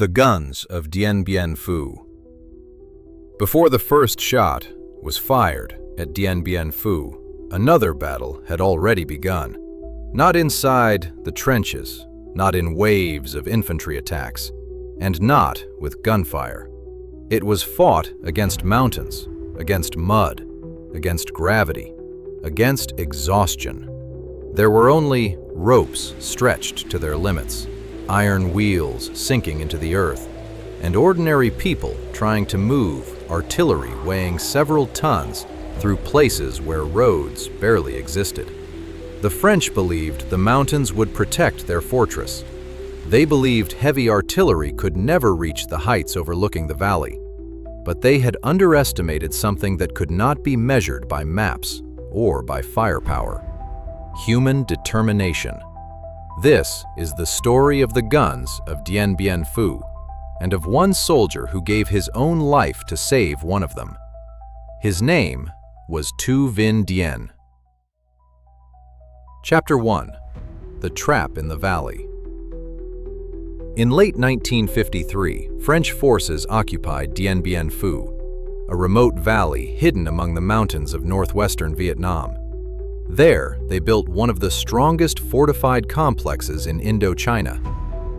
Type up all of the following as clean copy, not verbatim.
The guns of Dien Bien Phu. Before the first shot was fired at Dien Bien Phu, another battle had already begun. Not inside the trenches, not in waves of infantry attacks, and not with gunfire. It was fought against mountains, against mud, against gravity, against exhaustion. There were only ropes stretched to their limits, iron wheels sinking into the earth, and ordinary people trying to move artillery weighing several tons through places where roads barely existed. The French believed the mountains would protect their fortress. They believed heavy artillery could never reach the heights overlooking the valley. But they had underestimated something that could not be measured by maps or by firepower: human determination. This is the story of the guns of Dien Bien Phu, and of one soldier who gave his own life to save one of them. His name was Vinh Dien. Chapter 1. The Trap in the Valley. In late 1953, French forces occupied Dien Bien Phu, a remote valley hidden among the mountains of northwestern Vietnam. There, they built one of the strongest fortified complexes in Indochina: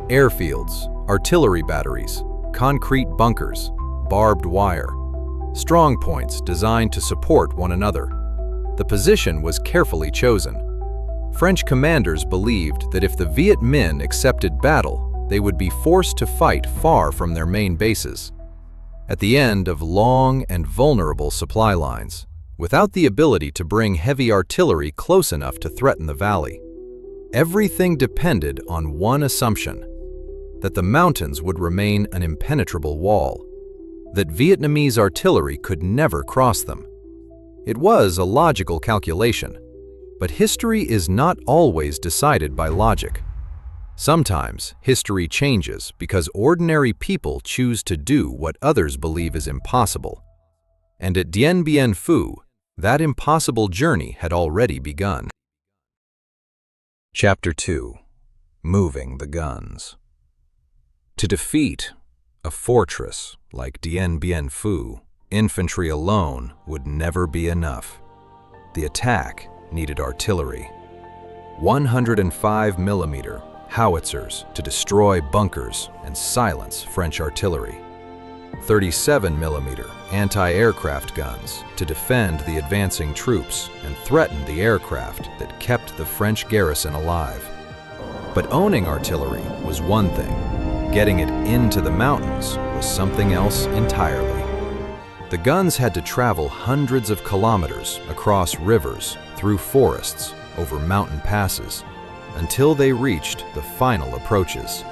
airfields, artillery batteries, concrete bunkers, barbed wire, strong points designed to support one another. The position was carefully chosen. French commanders believed that if the Viet Minh accepted battle, they would be forced to fight far from their main bases, at the end of long and vulnerable supply lines, without the ability to bring heavy artillery close enough to threaten the valley. Everything depended on one assumption: that the mountains would remain an impenetrable wall, that Vietnamese artillery could never cross them. It was a logical calculation, but history is not always decided by logic. Sometimes history changes because ordinary people choose to do what others believe is impossible. And at Dien Bien Phu, that impossible journey had already begun. Chapter 2. Moving the guns. To defeat a fortress like Dien Bien Phu, infantry alone would never be enough. The attack needed artillery. 105mm howitzers to destroy bunkers and silence French artillery. 37mm anti-aircraft guns to defend the advancing troops and threaten the aircraft that kept the French garrison alive. But owning artillery was one thing. Getting it into the mountains was something else entirely. The guns had to travel hundreds of kilometers across rivers, through forests, over mountain passes, until they reached the final approaches,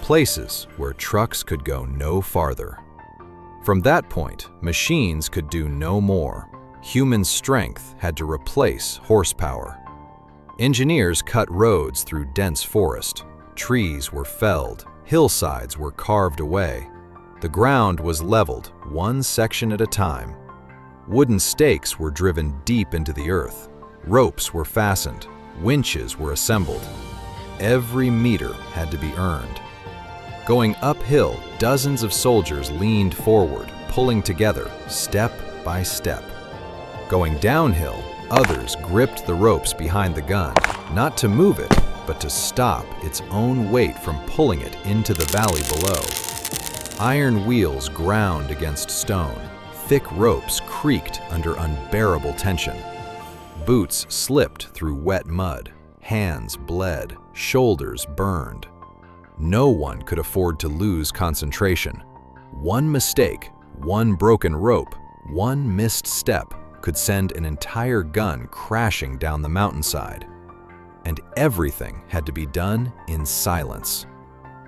places where trucks could go no farther. From that point, machines could do no more. Human strength had to replace horsepower. Engineers cut roads through dense forest. Trees were felled, hillsides were carved away. The ground was leveled, one section at a time. Wooden stakes were driven deep into the earth. Ropes were fastened. Winches were assembled. Every meter had to be earned. Going uphill, dozens of soldiers leaned forward, pulling together, step by step. Going downhill, others gripped the ropes behind the gun, not to move it, but to stop its own weight from pulling it into the valley below. Iron wheels ground against stone. Thick ropes creaked under unbearable tension. Boots slipped through wet mud. Hands bled. Shoulders burned. No one could afford to lose concentration. One mistake, one broken rope, one missed step could send an entire gun crashing down the mountainside. And everything had to be done in silence.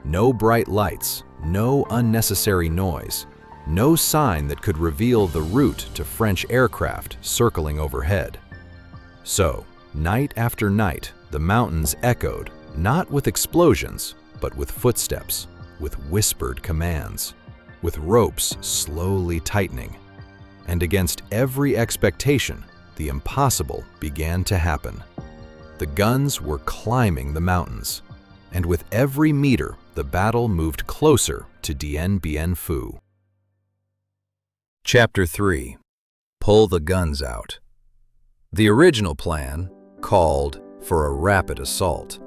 No bright lights, no unnecessary noise, no sign that could reveal the route to French aircraft circling overhead. So, night after night, the mountains echoed, not with explosions, but with footsteps, with whispered commands, with ropes slowly tightening. And against every expectation, the impossible began to happen. The guns were climbing the mountains, and with every meter, the battle moved closer to Dien Bien Phu. Chapter 3. Pull the guns out. The original plan called for a rapid assault.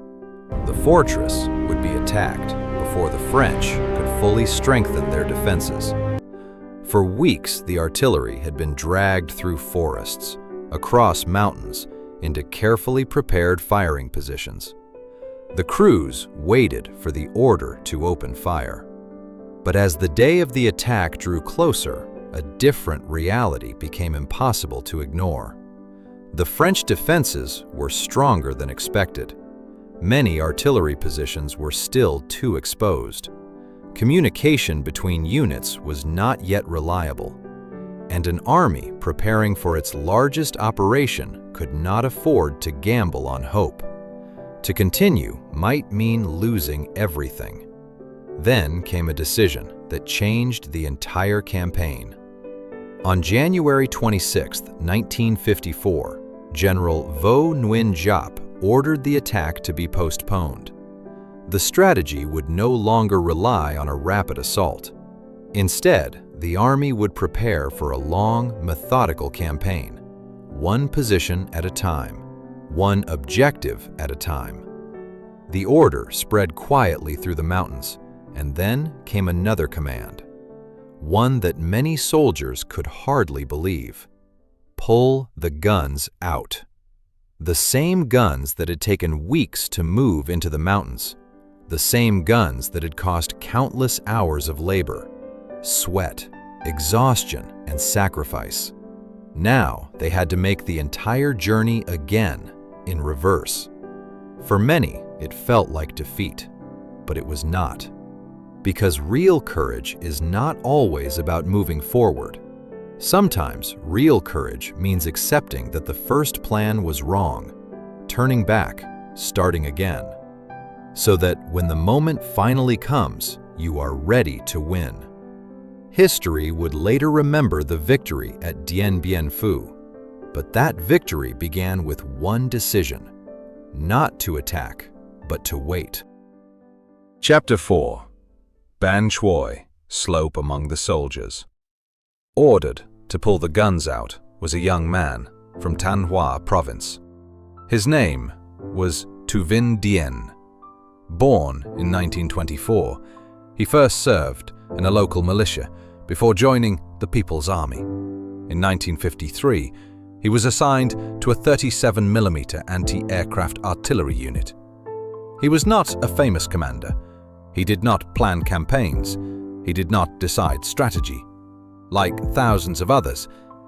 The fortress would be attacked before the French could fully strengthen their defenses. For weeks, the artillery had been dragged through forests, across mountains, into carefully prepared firing positions. The crews waited for the order to open fire. But as the day of the attack drew closer, a different reality became impossible to ignore. The French defenses were stronger than expected. Many artillery positions were still too exposed. Communication between units was not yet reliable, and an army preparing for its largest operation could not afford to gamble on hope. To continue might mean losing everything. Then came a decision that changed the entire campaign. On January 26, 1954, General Vo Nguyen Giap ordered the attack to be postponed. The strategy would no longer rely on a rapid assault. Instead, the army would prepare for a long, methodical campaign, one position at a time, one objective at a time. The order spread quietly through the mountains, and then came another command, one that many soldiers could hardly believe. Pull the guns out. The same guns that had taken weeks to move into the mountains, the same guns that had cost countless hours of labor, sweat, exhaustion, and sacrifice. Now they had to make the entire journey again, in reverse. For many, it felt like defeat, but it was not. Because real courage is not always about moving forward. Sometimes real courage means accepting that the first plan was wrong, turning back, starting again, so that when the moment finally comes, you are ready to win. History would later remember the victory at Dien Bien Phu, but that victory began with one decision: not to attack, but to wait. Chapter 4. Ban Choi, Slope Among the Soldiers. Ordered to pull the guns out was a young man from Thanh Hoa province. His name was Vinh Dien. Born in 1924, he first served in a local militia before joining the People's Army. In 1953, he was assigned to a 37mm anti-aircraft artillery unit. He was not a famous commander. He did not plan campaigns. He did not decide strategy. Like thousands of others,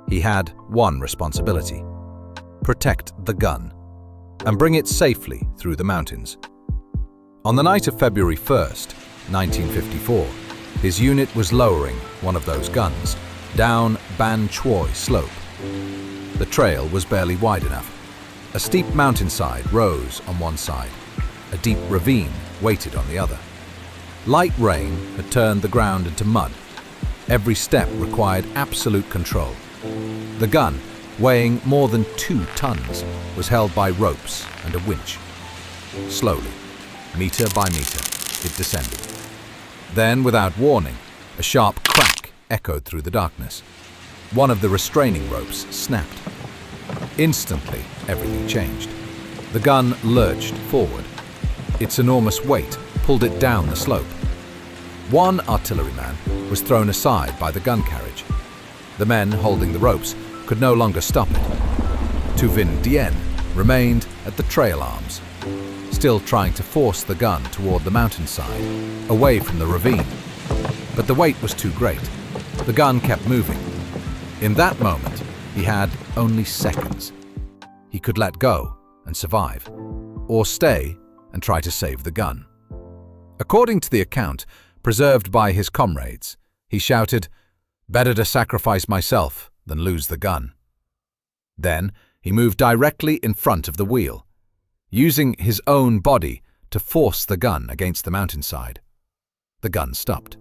he had one responsibility: protect the gun and bring it safely through the mountains. On the night of February 1st, 1954, his unit was lowering one of those guns down Ban Choi slope. The trail was barely wide enough. A steep mountainside rose on one side. A deep ravine waited on the other. Light rain had turned the ground into mud. Every step required absolute control. The gun, weighing more than 2 tons, was held by ropes and a winch. Slowly, meter by meter, it descended. Then, without warning, a sharp crack echoed through the darkness. One of the restraining ropes snapped. Instantly, everything changed. The gun lurched forward. Its enormous weight pulled it down the slope. One artilleryman was thrown aside by the gun carriage. The men holding the ropes could no longer stop it. Vinh Dien remained at the trail arms, still trying to force the gun toward the mountainside, away from the ravine. But the weight was too great. The gun kept moving. In that moment, he had only seconds. He could let go and survive, or stay and try to save the gun. According to the account preserved by his comrades, he shouted, "Better to sacrifice myself than lose the gun." Then he moved directly in front of the wheel, using his own body to force the gun against the mountainside. The gun stopped.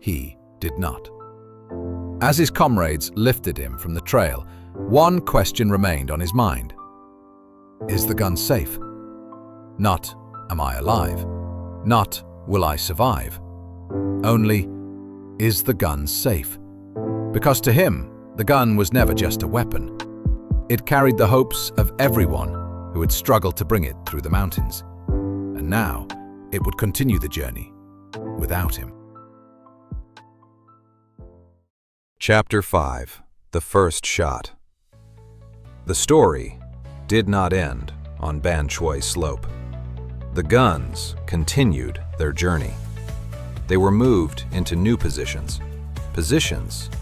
He did not. As his comrades lifted him from the trail, one question remained on his mind. Is the gun safe? Not, am I alive? Not, will I survive? Only, is the gun safe? Because to him, the gun was never just a weapon. It carried the hopes of everyone who had struggled to bring it through the mountains. And now, it would continue the journey without him. Chapter 5: The First Shot. The story did not end on Ban Choi Slope. The guns continued their journey. They were moved into new positions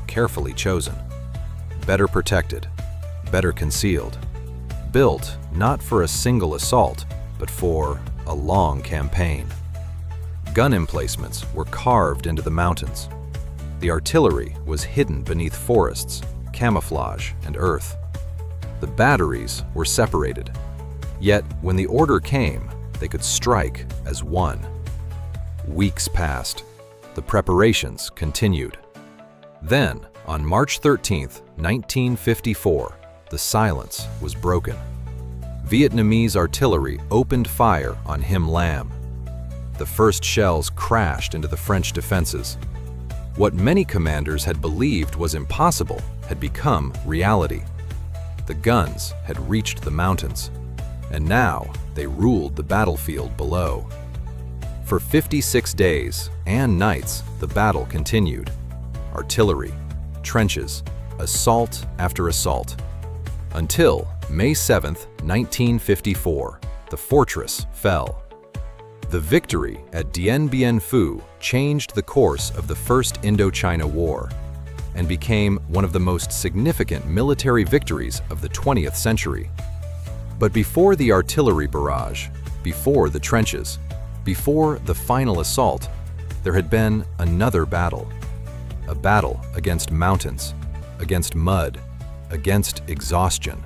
carefully chosen, better protected, better concealed, built not for a single assault, but for a long campaign. Gun emplacements were carved into the mountains. The artillery was hidden beneath forests, camouflage, and earth. The batteries were separated, yet when the order came, they could strike as one. Weeks passed. The preparations continued. Then, on March 13, 1954, the silence was broken. Vietnamese artillery opened fire on Him Lam. The first shells crashed into the French defenses. What many commanders had believed was impossible had become reality. The guns had reached the mountains, and now they ruled the battlefield below. For 56 days and nights, the battle continued. Artillery, trenches, assault after assault. Until May 7, 1954, the fortress fell. The victory at Dien Bien Phu changed the course of the First Indochina War and became one of the most significant military victories of the 20th century. But before the artillery barrage, before the trenches, before the final assault, there had been another battle. A battle against mountains, against mud, against exhaustion.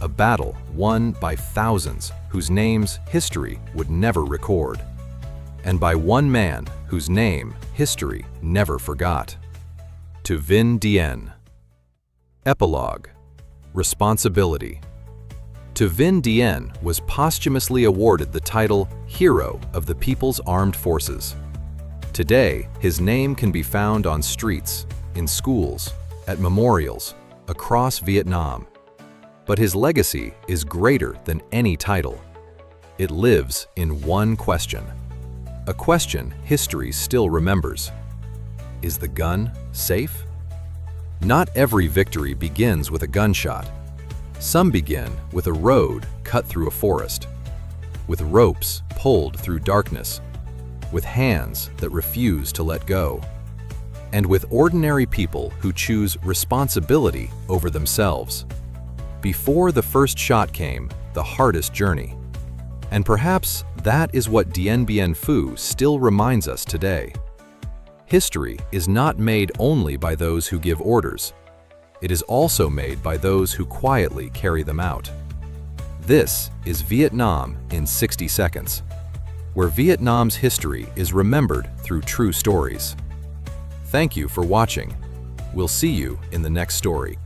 A battle won by thousands whose names history would never record, and by one man whose name history never forgot. To Vinh Dien. Epilogue. Responsibility. To Vinh Dien was posthumously awarded the title Hero of the People's Armed Forces. Today, his name can be found on streets, in schools, at memorials, across Vietnam. But his legacy is greater than any title. It lives in one question. A question history still remembers. Is the gun safe? Not every victory begins with a gunshot. Some begin with a road cut through a forest, with ropes pulled through darkness, with hands that refuse to let go, and with ordinary people who choose responsibility over themselves. Before the first shot came, the hardest journey. And perhaps that is what Dien Bien Phu still reminds us today. History is not made only by those who give orders. It is also made by those who quietly carry them out. This is Vietnam in 60 seconds, where Vietnam's history is remembered through true stories. Thank you for watching. We'll see you in the next story.